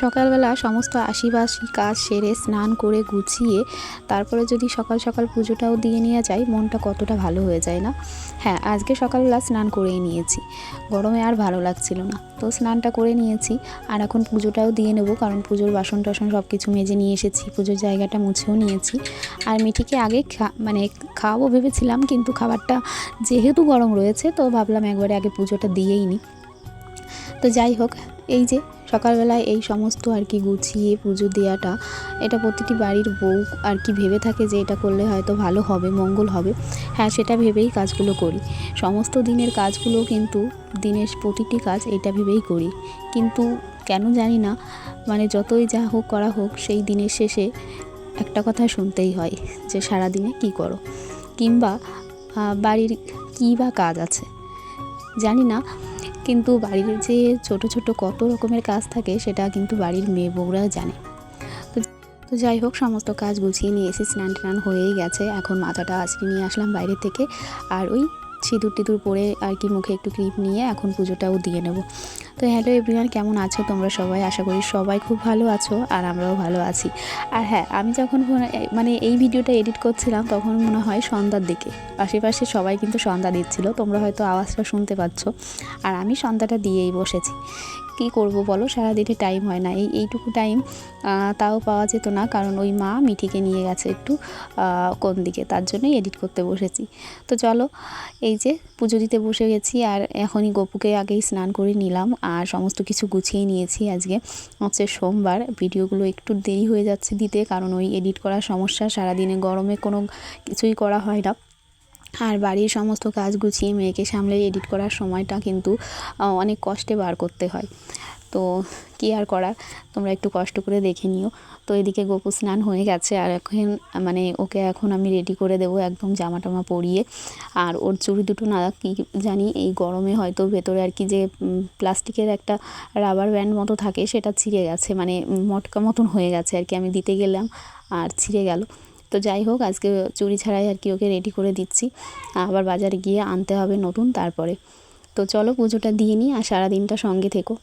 সকালবেলা সমস্ত আশিবাসি কাজ সেরে স্নান করে গুছিয়ে তারপরে যদি সকাল সকাল পুজোটাও দিয়ে নেওয়া যায়, মনটা কতটা ভালো হয়ে যায় না। হ্যাঁ, আজকে সকালবেলা স্নান করেই নিয়েছি, গরমে আর ভালো লাগছিল না, তো স্নানটা করে নিয়েছি। আর এখন পুজোটাও দিয়ে নেব, কারণ পুজোর বাসন টাসন সব কিছু মেজে নিয়ে এসেছি, পুজোর জায়গাটা মুছেও নিয়েছি। আর মিঠিকে আগে খাওয়াবো ভেবেছিলাম, কিন্তু খাবারটা যেহেতু গরম রয়েছে তো ভাবলাম একবারে আগে পুজোটা দিয়েই নিই। তো যাই হোক, এই যে সকালবেলায় এই সমস্ত আর কি গুছিয়ে পুজো দেওয়াটা, এটা প্রতিটি বাড়ির বউ আর কি ভেবে থাকে যে এটা করলে হয়তো ভালো হবে, মঙ্গল হবে। হ্যাঁ, সেটা ভেবেই কাজগুলো করি। সমস্ত দিনের কাজগুলো কিন্তু দিনের প্রতিটি কাজ এটা ভেবেই করি, কিন্তু কেন জানি না, মানে যতই যা হোক করা হোক, সেই দিনের শেষে একটা কথা শুনতেই হয় যে সারাদিনে কি করো, কিংবা বাড়ির কী বা কাজ আছে জানি না, কিন্তু বাড়ির যে ছোট ছোট কত রকমের কাজ থাকে সেটা কিন্তু বাড়ির মেয়ে বউরা জানে। তো যাই হোক, সমস্ত কাজ গুছিয়ে নিয়ে এসে স্নান টান হয়েই গেছে। এখন মাথাটা আজকে নিয়ে আসলাম বাইরে থেকে, আর ওই সিঁদুর টিঁদুর পরে আর কি মুখে একটু ক্লিপ নিয়ে এখন পুজোটাও দিয়ে নেব। তো হ্যালো এভরিওয়ান, কেমন আছো তোমরা সবাই? আশা করি সবাই খুব ভালো আছো, আর আমরাও ভালো আছি। আর হ্যাঁ, আমি যখন মানে এই ভিডিওটা এডিট করছিলাম তখন মনে হয় সন্ধ্যার দিকে, আশেপাশে সবাই কিন্তু সন্ধ্যা দিচ্ছিল, তোমরা হয়তো আওয়াজটা শুনতে পাচ্ছ। আর আমি সন্ধ্যাটা দিয়েই বসেছি। কী করব বলো, সারাদিনে টাইম হয় না, এইটুকু টাইম তাও পাওয়া যেত না, কারণ ওই মা মিঠিকে নিয়ে গেছে একটু কোন দিকে, তার জন্যই এডিট করতে বসেছি। তো চলো, এই যে পুজো দিতে বসে গেছি, আর এখনই গপুকে আগেই স্নান করে নিলাম, আর সমস্ত কিছু গুছিয়ে নিয়েছি। আজকে হচ্ছে সোমবার, ভিডিওগুলো একটু দেরি হয়ে যাচ্ছে দিতে, কারণ ওই এডিট করার সমস্যা, সারাদিনে গরমে কোনো কিছুই করা হয় না। আর বাড়ির সমস্ত কাজ গুছিয়ে মেয়েকে সামলে এডিট করার সময়টা কিন্তু অনেক কষ্টে বার করতে হয়। তো কী আর করার, তোমরা একটু কষ্ট করে দেখে নিও। তো এদিকে গপু স্নান হয়ে গেছে, আর এখন মানে ওকে এখন আমি রেডি করে দেবো একদম জামা টামা পরিয়ে। আর ওর চুড়ি দুটো না কি জানি এই গরমে হয়তো ভেতরে আর কি যে প্লাস্টিকের একটা রাবার ব্যান্ড মতো থাকে সেটা ছিঁড়ে গেছে, মানে মটকা মতন হয়ে গেছে আর কি, আমি দিতে গেলাম আর ছিঁড়ে গেল। তো যাই হোক, আজকে চুড়ি ছাড়াই আর কি ওকে রেডি করে দিচ্ছি, আবার বাজারে গিয়ে আনতে হবে নতুন তারপরে। তো চলো পুজোটা দিয়ে নিই, আর সারাদিনটা সঙ্গে থেকো।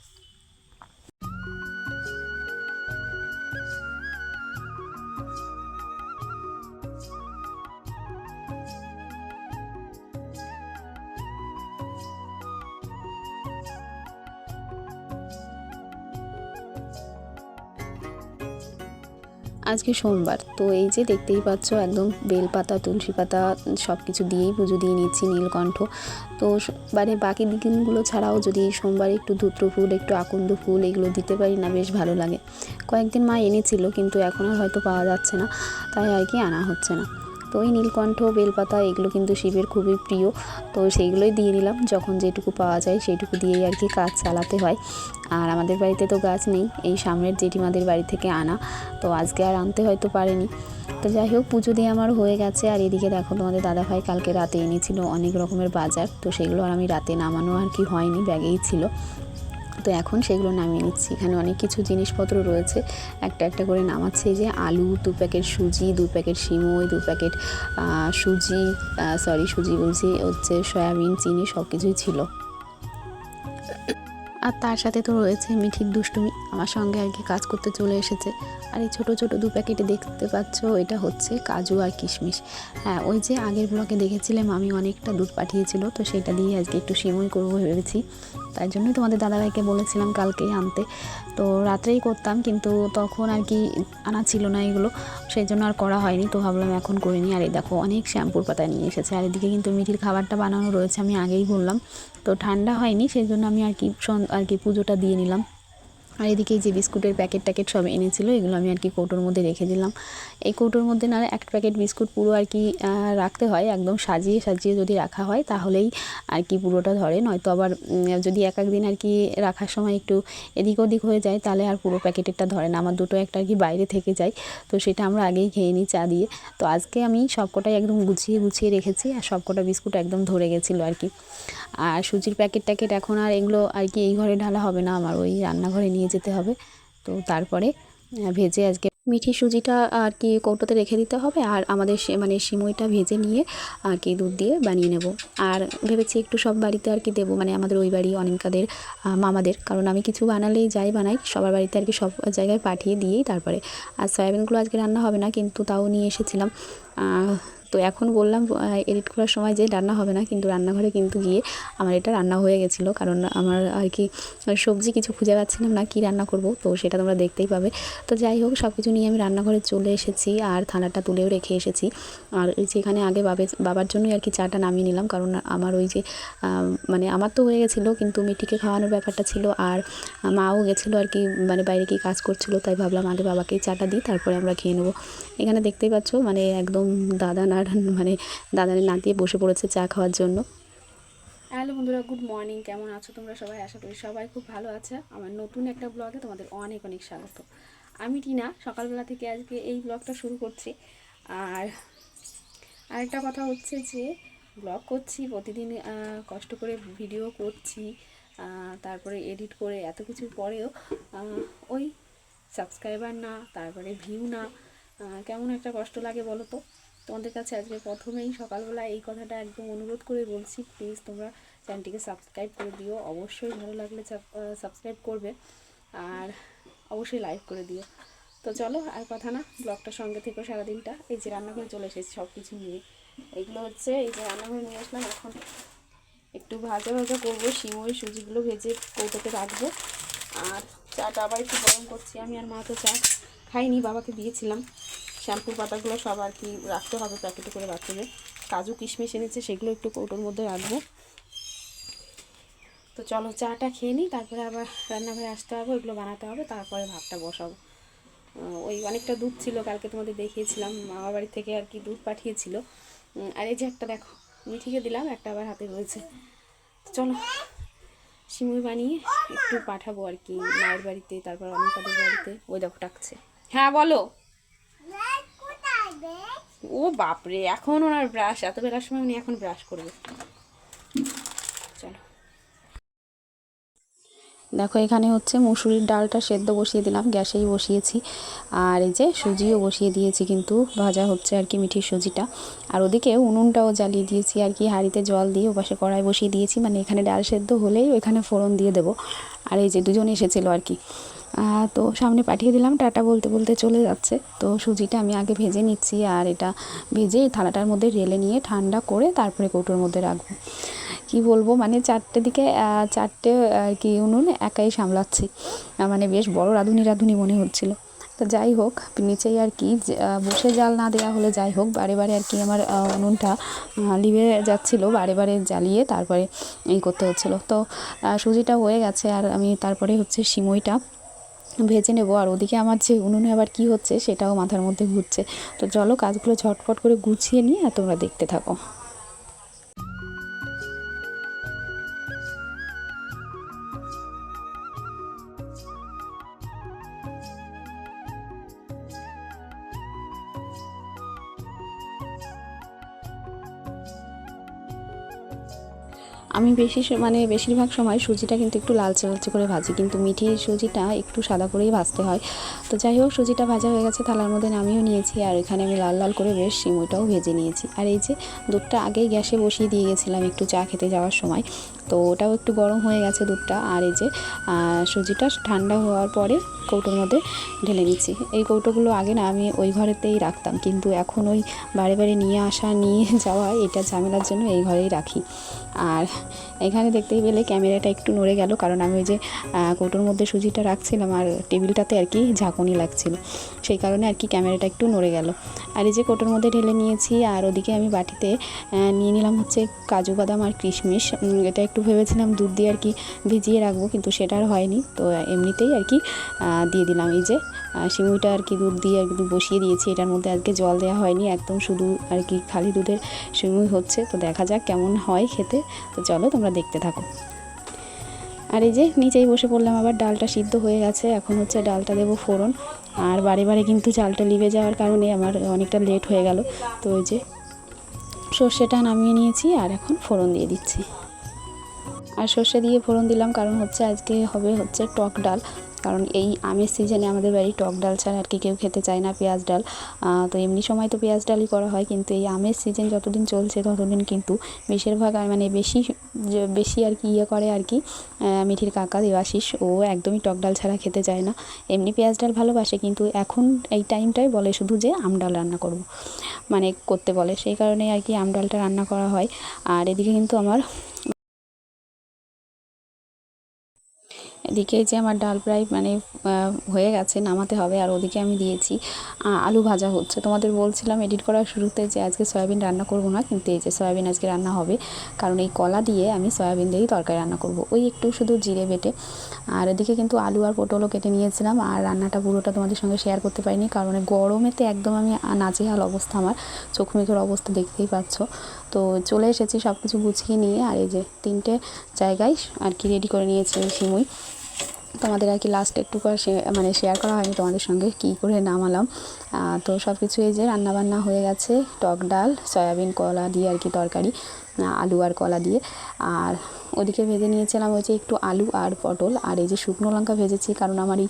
আজকে সোমবার, তো এই যে দেখতেই পাচ্ছ একদম বেলপাতা তুলসী পাতা সব কিছু দিয়েই পুজো দিয়ে নিচ্ছি, নীলকণ্ঠ। তো মানে বাকি দিনগুলো ছাড়াও যদি সোমবারে একটু ধূত্র ফুল, একটু আকন্দ ফুল এগুলো দিতে পারি না, বেশ ভালো লাগে। কয়েকদিন মা এনেছিল, কিন্তু এখন আর হয়তো পাওয়া যাচ্ছে না, তাই আর কি আনা হচ্ছে না। তো এই নীলকণ্ঠ, বেলপাতা এগুলো কিন্তু শিবের খুবই প্রিয়, তো সেইগুলোই দিয়ে দিলাম। যখন যেটুকু পাওয়া যায় সেইটুকু দিয়েই আর কি কাজ চালাতে হয়। আর আমাদের বাড়িতে তো গাছ নেই, এই সামনের জেঠিমাদের বাড়ি থেকে আনা, তো আজকে আর আনতে হয়তো পারেনি। তো যাই হোক, পুজো দিয়ে আমার হয়ে গেছে। আর এদিকে দেখো, তোমাদের দাদাভাই কালকে রাতে এনেছিল অনেক রকমের বাজার, তো সেগুলো আর আমি রাতে নামানো আর কি হয়নি, ব্যাগেই ছিল। তো এখন সেগুলো নামিয়ে নিচ্ছি। এখানে অনেক কিছু জিনিসপত্র রয়েছে, একটা একটা করে নামাচ্ছে। এই যে আলু, 2 প্যাকেট সুজি, 2 প্যাকেট সিমই, 2 প্যাকেট সুজি বলছি, হচ্ছে সয়াবিন, চিনি সব কিছুই ছিল। আর তার সাথে তো রয়েছে মিঠির দুষ্টুমি, আমার সঙ্গে আর কি কাজ করতে চলে এসেছে। আর এই ছোটো ছোটো 2 প্যাকেটে দেখতে পাচ্ছ, এটা হচ্ছে কাজু আর কিশমিশ। হ্যাঁ, ওই যে আগের ব্লগে দেখেছিলাম আমি অনেকটা দুধ পাঠিয়েছিল, তো সেটা দিয়ে আজকে একটু সিমই করবো ভেবেছি। তাই জন্যই তোমাদের দাদাভাইকে বলেছিলাম কালকেই আনতে, তো রাত্রেই করতাম, কিন্তু তখন আর কি আনা ছিল না এগুলো, সেই জন্য আর করা হয়নি। তো ভাবলাম এখন করে নিই। আর এই দেখো, অনেক শ্যাম্পুর পাতা নিয়ে এসেছে। আর এদিকে কিন্তু মিঠির খাবারটা বানানো রয়েছে, আমি আগেই বললাম, তো ঠান্ডা হয়নি, সেই জন্য আমি আর কি পুজোটা দিয়ে নিলাম। আর এদিকে যে বিস্কুটের প্যাকেট ট্যাকেট সব এনেছিল, এগুলো আমি আর কি কৌটোর মধ্যে রেখে দিলাম। এই কৌটোর মধ্যে না এক প্যাকেট বিস্কুট পুরো আর কি রাখতে হয়, একদম সাজিয়ে সাজিয়ে যদি রাখা হয় তাহলেই আর কি পুরোটা ধরে, নয়তো আবার যদি এক দিন আর কি রাখার সময় একটু এদিক ওদিক হয়ে যায় তাহলে আর পুরো প্যাকেটেরটা ধরে না। আমার দুটো একটা আর কি বাইরে থেকে যায়, তো সেটা আমরা আগেই খেয়ে নিই চা দিয়ে। তো আজকে আমি সবকটাই একদম গুছিয়ে গুছিয়ে রেখেছি, আর সবকটা বিস্কুট একদম ধরে গেছিলো আর কি। আর সুজির প্যাকেট ট্যাকেট এখন আর এগুলো আর কি এই ঘরে ঢালা হবে না, আমার ওই রান্নাঘরে নিয়ে যেতে হবে। তো তারপরে ভেজে আজকে মিঠি সুজিটা আর কি কৌটোতে রেখে দিতে হবে, আর আমাদের মানে সিমইটা ভেজে নিয়ে আর কি দুধ দিয়ে বানিয়ে নেব। আর ভেবেছি একটু সব বাড়িতে আর কি দেবো, মানে আমাদের ওই বাড়ি অনিমিকাদের মামাদের, কারণ আমি কিছু বানালেই যাই বানাই সবার বাড়িতে আর কি, সব জায়গায় পাঠিয়ে দিয়েই তারপরে। আর সয়াবিনগুলো আজকে রান্না হবে না, কিন্তু তাও নিয়ে এসেছিলাম। তো এখন বললাম এডিট করার সময় যে রান্না হবে না, কিন্তু রান্নাঘরে কিন্তু গিয়ে আমার এটা রান্না হয়ে গেছিলো, কারণ আমার আর কি সবজি কিছু খুঁজে পাচ্ছিলাম না কি রান্না করব, তো সেটা তোমরা দেখতেই পাবে। তো যাই হোক, সব কিছু নিয়ে আমি রান্নাঘরে চলে এসেছি, আর থালাটা তুলেও রেখে এসেছি। আর এই যে এখানে আগে বাবার জন্যই আর কি চাটা নামিয়ে নিলাম, কারণ আমার ওই যে মানে আমার তো হয়ে গেছিলো, কিন্তু মিঠিকে খাওয়ানোর ব্যাপারটা ছিল, আর মাও গেছিলো আর কি, মানে বাইরে কি কাজ করছিল, তাই ভাবলাম আগে বাবাকেই চাটা দিই, তারপরে আমরা খেয়ে নেবো। এখানে দেখতেই পাচ্ছ মানে একদম মানে দাদানের নাতিয়ে বসে পড়েছে চা খাওয়ার জন্য। হ্যালো বন্ধুরা, গুড মর্নিং। কেমন আছো তোমরা সবাই? আশা করি সবাই খুব ভালো আছে। আমার নতুন একটা ব্লগে তোমাদের অনেক অনেক স্বাগত। আমি টিনা, সকালবেলা থেকে আজকে এই ব্লগটা শুরু করছি। আর আরেকটা কথা হচ্ছে যে ব্লগ করছি প্রতিদিন, কষ্ট করে ভিডিও করছি, তারপরে এডিট করে এত কিছুর পরেও ওই সাবস্ক্রাইবার না, তারপরে ভিউ না, কেমন একটা কষ্ট লাগে বলো তো। তোমাদের কাছে আজকে প্রথমেই সকালবেলা এই কথাটা একদম অনুরোধ করে বলছি, প্লিজ তোমরা চ্যানেলটিকে সাবস্ক্রাইব করে দিও। অবশ্যই ভালো লাগলে সাবস্ক্রাইব করবে, আর অবশ্যই লাইক করে দিও। তো চলো আর কথা না, ব্লগটার সঙ্গে থেকে সারাদিনটা। এই যে রান্নাঘরে চলে এসেছি সব কিছু নিয়ে, এইগুলো হচ্ছে এই যে রান্নাঘরে নিয়ে আসলাম। এখন একটু ভাজা ভাজা করবো, সিমই সুজিগুলো ভেজে কৌটোতে রাখবো। আর চাটা আবার একটু গরম করছি। আমি আর মা তো চা খাইনি, বাবাকে দিয়েছিলাম। শ্যাম্পুর পাতাগুলো সব আর কি রাখতে হবে প্যাকেটে করে বাথরুমে। কাজু কিশমিশ এনেছে, সেগুলো একটু কৌটোর মধ্যে রাখবো। তো চলো চাটা খেয়ে নিই, তারপরে আবার রান্নাঘরে আসতে হবে, ওইগুলো বানাতে হবে, তারপরে ভাতটা বসাবো। ওই অনেকটা দুধ ছিল, কালকে তোমাদের দেখিয়েছিলাম, মামার বাড়ি থেকে আর কি দুধ পাঠিয়েছিল। আর এই যে একটা দেখো মিঠিকে দিলাম, একটা আবার হাতে রয়েছে। চলো সিমুই বানিয়ে একটু পাঠাবো আর কি মায়ের বাড়িতে, তারপর অনিকাদের বাড়িতে। ওই দেখো ডাকছে। হ্যাঁ বলো। ও বাপরে, এখন ওনার ব্রাশ, এত বেলার সময় উনি এখন ব্রাশ করবে। চলো দেখো, এখানে হচ্ছে মুসুরির ডালটা সেদ্ধ বসিয়ে দিলাম, গ্যাসেই বসিয়েছি। আর এই যে সুজিও বসিয়ে দিয়েছি, কিন্তু ভাজা হচ্ছে আর কি মিঠির সুজিটা। আর ওদিকে উনুনটাও জ্বালিয়ে দিয়েছি আর কি, হাঁড়িতে জল দিয়ে ওপাশে কড়াই বসিয়ে দিয়েছি, মানে এখানে ডাল সেদ্ধ হলেই ওইখানে ফোড়ন দিয়ে দেবো। আর এই যে দুজন এসেছিলো আর কি, তো সামনে পাঠিয়ে দিলাম, টাটা বলতে বলতে চলে যাচ্ছে। তো সুজিটা আমি আগে ভেজে নিচ্ছি, আর এটা ভেজে থালাটার মধ্যে ঢেলে নিয়ে ঠান্ডা করে তারপরে কৌটোর মধ্যে রাখবো। কি বলবো, মানে চারটে দিকে চারটে আর কি উনুন একাই সামলাচ্ছি, মানে বেশ বড় রাঁধুনি মনে হচ্ছিলো। তো যাই হোক, নিচেই আর কি বসে জাল না দেওয়া হলে যাই হোক, বারে বারে আর কি আমার উনুনটা লিভে যাচ্ছিলো, বারে বারে জ্বালিয়ে তারপরে এই করতে হচ্ছিলো। তো সুজিটা হয়ে গেছে, আর আমি তারপরে হচ্ছে সিমইটা ভেজে নেবো। আর ওদিকে আমার যে উনুনে আবার কি হচ্ছে সেটাও মাথার মধ্যে ঘুরছে। তো চলো কাজগুলো ঝটফট করে গুছিয়ে নিয়ে তোমরা দেখতে থাকো। আমি মানে বেশিরভাগ সময় সুজিটা কিন্তু একটু লালচে লালচে করে ভাজি, কিন্তু মিঠির সুজিটা একটু সাদা করেই ভাজতে হয়। তো যাই হোক, সুজিটা ভাজা হয়ে গেছে, থালার মধ্যে নামিয়েও নিয়েছি। আর এখানে আমি লাল লাল করে বেশ সিমইটাও ভেজে নিয়েছি। আর এই যে দুধটা আগেই গ্যাসে বসিয়ে দিয়ে গেছিলাম একটু চা খেতে যাওয়ার সময়, তো ওটাও একটু গরম হয়ে গেছে দুধটা। আর এই যে সুজিটা ঠান্ডা হওয়ার পরে কৌটোর মধ্যে ঢেলে নিচ্ছি। এই কৌটোগুলো আগে না আমি ওই ঘরেতেই রাখতাম, কিন্তু এখন ওই বারে বারে নিয়ে আসা নিয়ে যাওয়া এটা ঝামেলার জন্য এই ঘরেই রাখি। আর এখানে দেখতেই পেলে ক্যামেরাটা একটু নড়ে গেল, কারণ আমি ওই যে কৌটোর মধ্যে সুজিটা রাখছিলাম আর টেবিলটাতে আর কি ঝাঁকুনি লাগছিল, সেই কারণে আর কি ক্যামেরাটা একটু নড়ে গেল। আর এই যে কৌটোর মধ্যে ঢেলে নিয়েছি। আর ওদিকে আমি বাটিতে নিয়ে নিলাম হচ্ছে কাজু বাদাম আর কিশমিশ। এটা একটু ভেবেছিলাম দুধ দিয়ে আর কি ভিজিয়ে রাখবো, কিন্তু সেটা আর হয়নি, তো এমনিতেই আর কি দিয়ে দিলাম। এই যে সিমুইটা আর কি দুধ দিয়ে একটু বসিয়ে দিয়েছি, এটার মধ্যে আজকে জল দেওয়া হয়নি, একদম শুধু আর কি খালি দুধের সিমুই হচ্ছে। তো দেখা যাক কেমন হয় খেতে। তো চলো তোমরা দেখতে থাকো। আর এই যে নিচেই বসে পড়লাম, আবার ডালটা সিদ্ধ হয়ে গেছে, এখন হচ্ছে ডালটা দেবো ফোড়ন। আর বারে বারে কিন্তু চালটা লিভে যাওয়ার কারণে আমার অনেকটা লেট হয়ে গেল। তো ওই যে সর্ষেটা নামিয়ে নিয়েছি, আর এখন ফোড়ন দিয়ে দিচ্ছি। আর সর্ষে দিয়ে ফোড়ন দিলাম কারণ হচ্ছে আজকে হবে হচ্ছে টক ডাল। কারণ এই আমের সিজনে আমাদের বাড়ি টক ডাল ছাড়া আর কি কেউ খেতে চায় না, পেঁয়াজ ডাল। তো এমনি সময় তো পেঁয়াজ ডালই করা হয়, কিন্তু এই আমের সিজন যতদিন চলছে ততদিন কিন্তু বেশিরভাগ মানে বেশি আর কি করে আর কি মিঠির কাকা দেবাশিস, ও একদমই টক ডাল ছাড়া খেতে চায় না। এমনি পেঁয়াজ ডাল ভালোবাসে, কিন্তু এখন এই টাইমটায় বলে শুধু যে আম ডাল রান্না করব, মানে করতে বলে, সেই কারণে আর কি আম ডালটা রান্না করা হয়। আর এদিকে কিন্তু এদিকে যে আমার ডাল প্রায় মানে হয়ে গেছে, নামাতে হবে। আর ওদিকে আমি দিয়েছি আলু ভাজা হচ্ছে। তোমাদের বলছিলাম এডিট করার শুরুতে যে আজকে সয়াবিন রান্না করব না, কিন্তু এই যে সয়াবিন আজকে রান্না হবে, কারণ এই কলা দিয়ে আমি সয়াবিন দিয়েই তরকারি রান্না করব, ওই একটু শুধু জিরে বেটে। আর এদিকে কিন্তু আলু আর পটলও কেটে নিয়েছিলাম। আর রান্নাটা পুরোটা তোমাদের সঙ্গে শেয়ার করতে পারিনি, কারণ গরমেতে একদম আমি নাজেহাল অবস্থা, আমার চোখ মুখের অবস্থা দেখতেই পাচ্ছ। তো চলে এসেছি সব কিছু গুছিয়ে নিয়ে, আর এই যে 3টে জায়গায় আর কি রেডি করে নিয়েছি সিমুই। তোমাদের আর কি লাস্ট একটু মানে শেয়ার করা হয়নি তোমাদের সঙ্গে কী করে নামালাম। তো সব কিছু এই যে রান্নাবান্না হয়ে গেছে, টক ডাল, সয়াবিন, কলা দিয়ে আর কি তরকারি, আলু আর কলা দিয়ে। আর ওদিকে ভেজে নিয়েছিলাম ওই যে একটু আলু আর পটল, আর এই যে শুকনো লঙ্কা ভেজেছি, কারণ আমার এই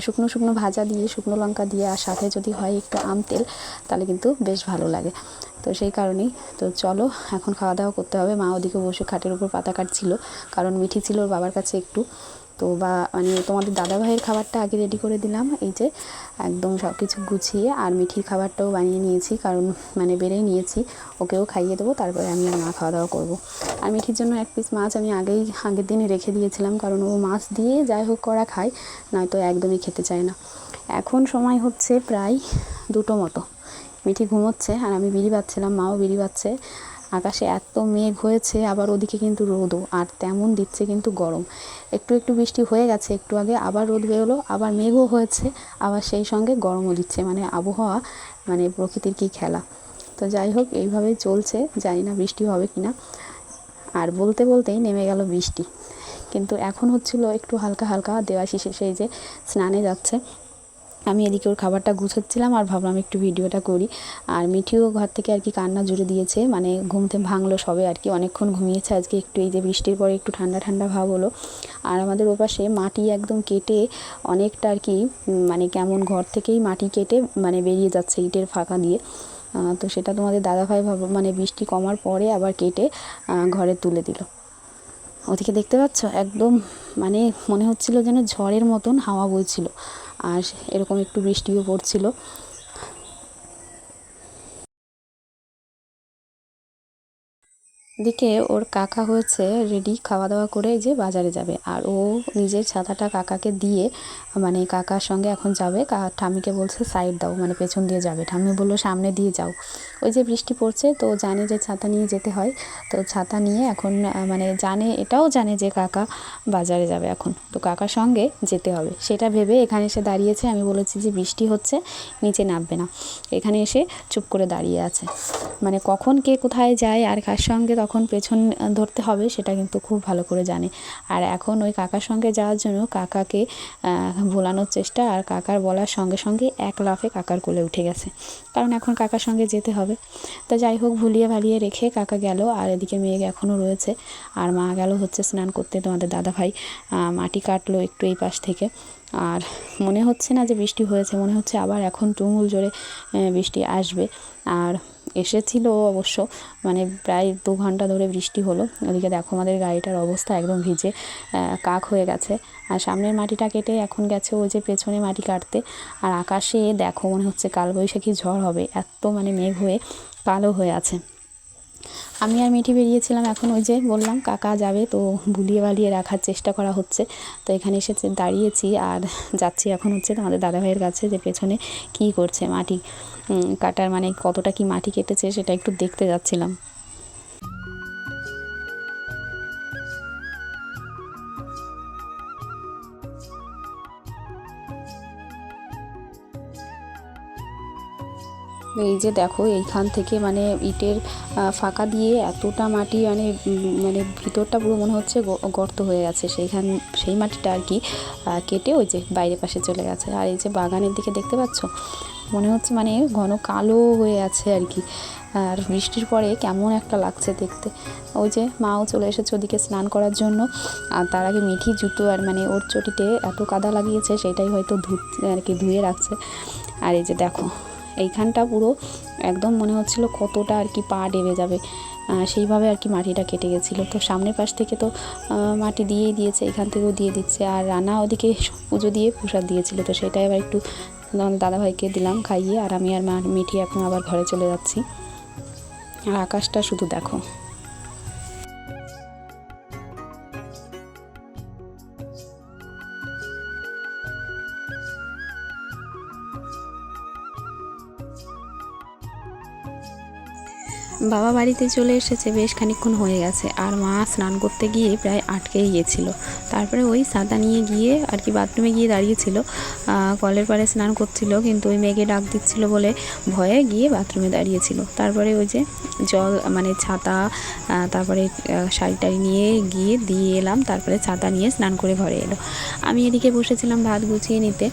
শুকনো ভাজা দিয়ে শুকনো লঙ্কা দিয়ে আর সাথে যদি হয় একটু আম তেল, তাহলে কিন্তু বেশ ভালো লাগে। তো সেই কারণেই তো চলো এখন খাওয়া দাওয়া করতে হবে। মা ওদিকে বসে খাটের উপর পাতা কাটছিল, কারণ মিঠি ছিল ওর বাবার কাছে একটু। তো মানে তোমাদের দাদাভাইয়ের খাবারটা আগে রেডি করে দিলাম, এই যে একদম সব কিছু গুছিয়ে। আর মিঠির খাবারটাও বানিয়ে নিয়েছি, কারণ মানে বেড়েই নিয়েছি, ওকেও খাইয়ে দেবো, তারপরে আমি আর মা খাওয়া দাওয়া করবো। আর মিঠির জন্য 1 পিস মাছ আমি আগের দিনে রেখে দিয়েছিলাম, কারণ ও মাছ দিয়ে যাই হোক করা খায়, নয়তো একদমই খেতে চায় না। এখন সময় হচ্ছে প্রায় 2টো মতো, মিঠি ঘুমোচ্ছে আর আমি বিড়ি বাজছিলাম, মাও বিড়ি বাজছে। আকাশে এত মেঘ হয়েছে, আবার ওদিকে কিন্তু রোদও, আর তেমন দিচ্ছে কিন্তু গরম। একটু বৃষ্টি হয়ে গেছে একটু আগে, আবার রোদ বেরোলো, আবার মেঘও হয়েছে, আবার সেই সঙ্গে গরমও দিচ্ছে। মানে আবহাওয়া, মানে প্রকৃতির কী খেলা। তো যাই হোক এইভাবেই চলছে, জানি না বৃষ্টি হবে কি না। আর বলতেই নেমে গেল বৃষ্টি, কিন্তু এখন হচ্ছিল একটু হালকা হালকা। দেওয়াশিস সেই যে স্নানে যাচ্ছে, আমি এদিকে ওর খাবারটা গুছোচ্ছিলাম আর ভাবলাম একটু ভিডিওটা করি। আর মিঠিও ঘর থেকে আর কি কান্না জুড়ে দিয়েছে, মানে ঘুমতে ভাঙলো সবে আর কি, অনেকক্ষণ ঘুমিয়েছে আজকে একটু, এই যে বৃষ্টির পরে একটু ঠান্ডা ঠান্ডা ভাব হলো। আর আমাদের ওপাশে মাটি একদম কেটে অনেকটা আর কি, মানে কেমন ঘর থেকেই মাটি কেটে মানে বেরিয়ে যাচ্ছে ইটের ফাঁকা দিয়ে। তো সেটা তোমাদের দাদাভাই মানে বৃষ্টি কমার পরে আবার কেটে ঘরে তুলে দিল। ওদিকে দেখতে পাচ্ছ একদম, মানে মনে হচ্ছিল যেন ঝড়ের মতন হাওয়া বইছিল, আর এরকম একটু বৃষ্টিও পড়ছিল। এদিকে ওর কাকা হয়েছে রেডি, খাওয়া দাওয়া করে যে বাজারে যাবে, আর ও নিজের ছাতাটা কাকাকে দিয়ে মানে কাকার সঙ্গে এখন যাবে। ঠাম্মিকে বলছে সাইড দাও, মানে পেছন দিয়ে যাবে। ঠাম্মি বললো সামনে দিয়ে যাও, ওই যে বৃষ্টি পড়ছে তো জানে যে ছাতা নিয়ে যেতে হয়, তো ছাতা নিয়ে এখন মানে এটাও জানে যে কাকা বাজারে যাবে এখন, তো কাকার সঙ্গে যেতে হবে সেটা ভেবে এখানে এসে দাঁড়িয়েছে। আমি বলেছি যে বৃষ্টি হচ্ছে, নিচে নামবে না, এখানে এসে চুপ করে দাঁড়িয়ে আছে। মানে কখন কে কোথায় যায় আর কার সঙ্গে তখন পেছন ধরতে হবে সেটা কিন্তু খুব ভালো করে জানে। আর এখন ওই কাকার সঙ্গে যাওয়ার জন্য কাকাকে ভোলানোর চেষ্টা, আর কাকার বলার সঙ্গে সঙ্গে এক লাফে কাকার কোলে উঠে গেছে, কারণ এখন কাকার সঙ্গে যেতে হবে। তা যাই হোক ভুলিয়ে ভালিয়ে রেখে কাকা গেল, আর এদিকে মেঘ এখনও রয়েছে। আর মা গেল হচ্ছে স্নান করতে, তোমাদের দাদাভাই মাটি কাটলো একটু এই পাশ থেকে। আর মনে হচ্ছে না যে বৃষ্টি হয়েছে, মনে হচ্ছে আবার এখন তুমুল জোরে বৃষ্টি আসবে। আর এসেছিল অবশ্য, মানে প্রায় 2 ঘন্টা ধরে বৃষ্টি হলো। ওদিকে দেখো আমাদের গাড়িটার অবস্থা একদম ভিজে কাক হয়ে গেছে। আর সামনের মাটিটা কেটে এখন গেছে ওই যে পেছনে মাটি কাটতে। আর আকাশে দেখো মনে হচ্ছে কালবৈশাখী ঝড় হবে, এত মানে মেঘ হয়ে কালো হয়ে আছে। আমি আর মিঠি বেরিয়েছিলাম, এখন ওই যে বললাম কাকা যাবে, তো ভুলিয়ে ভালিয়ে রাখার চেষ্টা করা হচ্ছে। তো এখানে এসে দাঁড়িয়েছি আর যাচ্ছি এখন হচ্ছে তোমাদের দাদাভাইয়ের কাছে, যে পেছনে কী করছে মাটি কাটার, মানে কতটা কি মাটি কেটেছে সেটা একটু দেখতে যাচ্ছিলাম। এই যে দেখো এইখান থেকে মানে ইটের ফাঁকা দিয়ে এতটা মাটি মানে ভিতরটা পুরো মনে হচ্ছে গর্ত হয়ে গেছে, সেই মাটিটা আর কি কেটে ওই যে বাইরের পাশে চলে গেছে। আর এই যে বাগানের দিকে দেখতে পাচ্ছ মনে হচ্ছে মানে ঘন কালো হয়ে আছে আর কি, আর বৃষ্টির পরে কেমন একটা লাগছে দেখতে। ওই যে মাও চলে এসেছে ওদিকে স্নান করার জন্য, আর তার আগে মিঠি জুতো আর মানে ওর চটিতে এত কাদা লাগিয়েছে সেটাই হয়তো ধুয়ে রাখছে। আর এই যে দেখো এইখানটা পুরো একদম মনে হচ্ছিল কতটা আর কি পা ডেবে যাবে, সেইভাবে আর কি মাটিটা কেটে গেছিলো। তো সামনের পাশ থেকে তো মাটি দিয়েই দিয়েছে, এখান থেকেও দিয়ে দিচ্ছে। আর রান্না ওদিকে পুজো দিয়ে প্রসাদ দিয়েছিল, তো সেটাই আবার একটু দাদাভাইকে দিলাম খাইয়ে। আর আমি আর মিঠি এখন আবার ঘরে চলে যাচ্ছি। আর আকাশটা শুধু দেখো। বাবা বাড়িতে চলে এসেছে, বেশ খানিকক্ষণ হয়ে গেছে। আর মা স্নান করতে গিয়ে প্রায় আটকেই গিয়েছিল। তারপরে ওই ছাতা নিয়ে গিয়ে আর কি বাথরুমে গিয়ে দাঁড়িয়েছিল, কলের পাড়ে স্নান করছিল, কিন্তু ওই মেঘে ডাক দিচ্ছিল বলে ভয়ে গিয়ে বাথরুমে দাঁড়িয়েছিল। তারপরে ওই যে জল মানে ছাতা, তারপরে শাড়ি টাড়ি নিয়ে গিয়ে দিয়ে এলাম, তারপরে ছাতা নিয়ে স্নান করে ঘরে এলো। আমি এদিকে বসেছিলাম ভাত গুছিয়ে নিতে,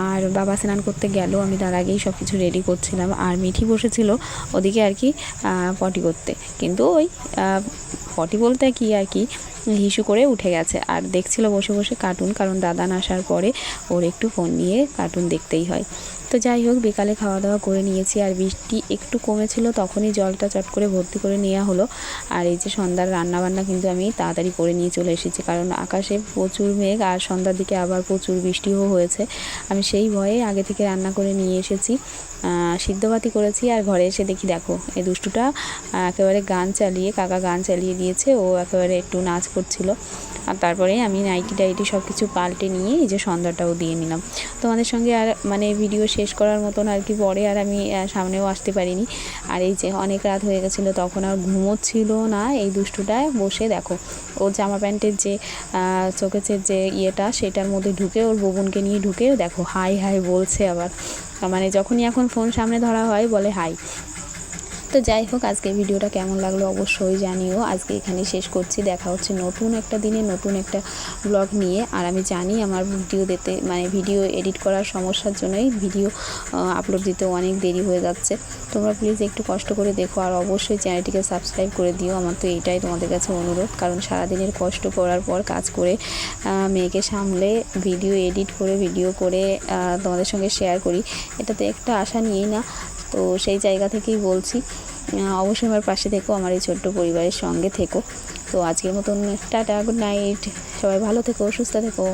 আর বাবা স্নান করতে গেল, আমি তার আগেই সব কিছু রেডি করছিলাম। আর মিঠি বসেছিল ওদিকে আর কি পটি করতে, কিন্তু ওই পটি বলতে কি আর কি হিসু করে উঠে গেছে আর দেখছিল বসে বসে কার্টুন, কারণ দাদান আসার পরে ওর একটু ফোন নিয়ে কার্টুন দেখতেই হয়। তো যাই হোক, বিকালে খাওয়া দাওয়া করে নিয়েছি, আর বৃষ্টি একটু কমেছিল তখনই জলটা চট করে ভর্তি করে নেওয়া হলো। আর এই যে সন্ধ্যার রান্নাবান্না কিন্তু আমি তাড়াতাড়ি করে নিয়ে চলে এসেছি, কারণ আকাশে প্রচুর মেঘ আর সন্ধ্যার দিকে আবার প্রচুর বৃষ্টিও হয়েছে। আমি সেই ভয়ে আগে থেকে রান্না করে নিয়ে এসেছি, সিদ্ধভাতি করেছি। আর ঘরে এসে দেখি দেখো এই দুষ্টুটা একেবারে গান চালিয়ে, কাকা গান চালিয়ে দিয়েছে, ও একেবারে একটু নাচ করছিল। আর তারপরে আমি নাইটি টাইটি সব কিছু পাল্টে নিয়ে এই যে সন্ধ্যাটাও দিয়ে নিলাম। তোমাদের সঙ্গে আর মানে ভিডিও শেষ করার মতন আর কি পরে আর আমি সামনেও আসতে পারিনি। আর এই যে অনেক রাত হয়ে গেছিলো, তখন আর ঘুমোচ্ছিল না এই দুষ্টুটায় বসে দেখো ও জামা প্যান্টের যে চোখের যে ইয়েটা সেটার মধ্যে ঢুকে ওর ববুনকে নিয়ে ঢুকে দেখো হাই হাই বলছে আবার, মানে যখনই এখন ফোন সামনে ধরা হয় বলে হাই। তো যাই হোক, আজকে ভিডিওটা কেমন লাগলো অবশ্যই জানিও। আজকে এখানে শেষ করছি, দেখা হচ্ছে নতুন একটা দিনে নতুন একটা ব্লগ নিয়ে। আর আমি জানি আমার ভিডিও এডিট করার সমস্যার জন্যই ভিডিও আপলোড দিতে অনেক দেরি হয়ে যাচ্ছে। তোমরা প্লিজ একটু কষ্ট করে দেখো, আর অবশ্যই চ্যানেলটিকে সাবস্ক্রাইব করে দিও। আমার তো এইটাই তোমাদের কাছে অনুরোধ, কারণ সারাদিনের কষ্ট করার পর কাজ করে মেয়েকে সামলে ভিডিও এডিট করে তোমাদের সঙ্গে শেয়ার করি, এটাতে একটা আশা নিয়েই না। তো সেই জায়গা থেকেই বলছি, অবশ্যই আমার পাশে থেকো, আমার এই ছোট্ট পরিবারের সঙ্গে থেকো। তো আজকের মতন টাটা, গুড নাইট, সবাই ভালো থেকো, সুস্থ থেকো।